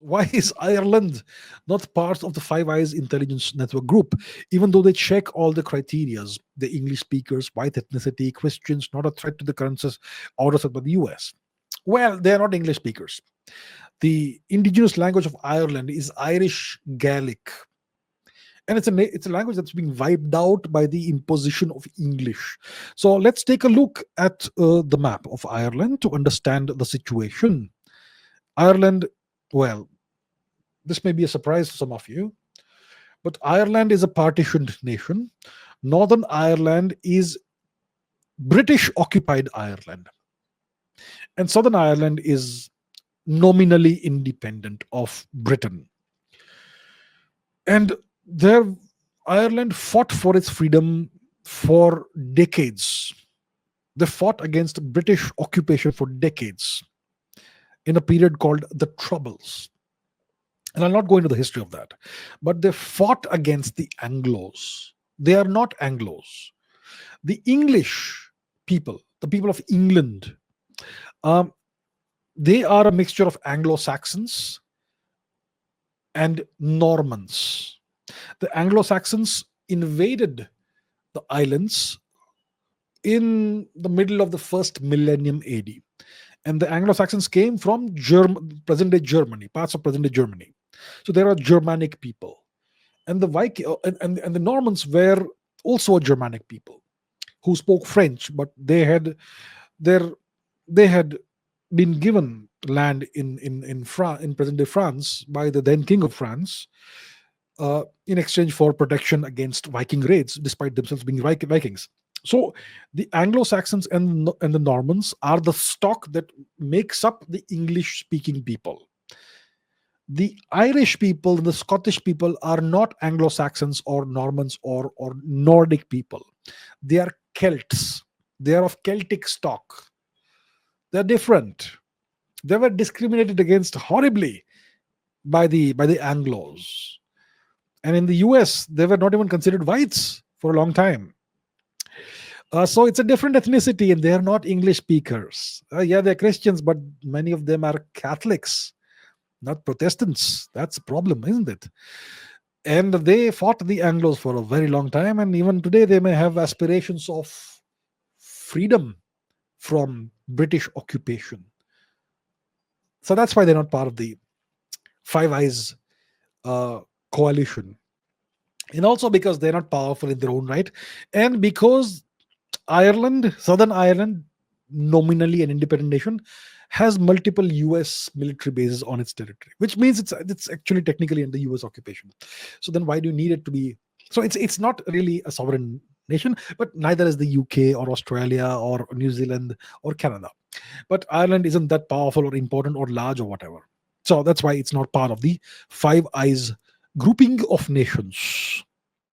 why is Ireland not part of the Five Eyes intelligence network group, even though they check all the criterias? The English speakers, white ethnicity, Christians, not a threat to the current order set by the US. Well, they are not English speakers. The indigenous language of Ireland is Irish Gaelic, and it's a language that's being wiped out by the imposition of English. So let's take a look at the map of Ireland to understand the situation. Ireland, well, this may be a surprise to some of you, but Ireland is a partitioned nation. Northern Ireland is British occupied Ireland, and Southern Ireland is nominally independent of Britain. And there, Ireland fought for its freedom for decades. They fought against British occupation for decades in a period called the Troubles. And I'll not go into the history of that. But they fought against the Anglos. They are not Anglos. The English people, the people of England, they are a mixture of Anglo-Saxons and Normans. The Anglo-Saxons invaded the islands in the middle of the first millennium AD. And the Anglo-Saxons came from present-day Germany, parts of present-day Germany. So there are Germanic people. And the and the Normans were also a Germanic people who spoke French, but they had been given land in present-day France by the then King of France, in exchange for protection against Viking raids, despite themselves being Vikings. So the Anglo-Saxons and the Normans are the stock that makes up the English-speaking people. The Irish people and the Scottish people are not Anglo-Saxons or Normans or Nordic people. They are Celts. They are of Celtic stock. They're different. They were discriminated against horribly by the Anglos. And in the US, they were not even considered whites for a long time. So it's a different ethnicity, and they are not English speakers. Yeah, they're Christians, but many of them are Catholics, not Protestants. That's a problem, isn't it? And they fought the Anglos for a very long time, and even today they may have aspirations of freedom from British occupation. So that's why they're not part of the Five Eyes coalition. And also because they're not powerful in their own right, and because Ireland, Southern Ireland, nominally an independent nation, has multiple US military bases on its territory, which means it's actually technically under US occupation. So then why do you need it to be? So it's not really a sovereign nation, but neither is the UK or Australia or New Zealand or Canada. But Ireland isn't that powerful or important or large or whatever. So that's why it's not part of the Five Eyes grouping of nations.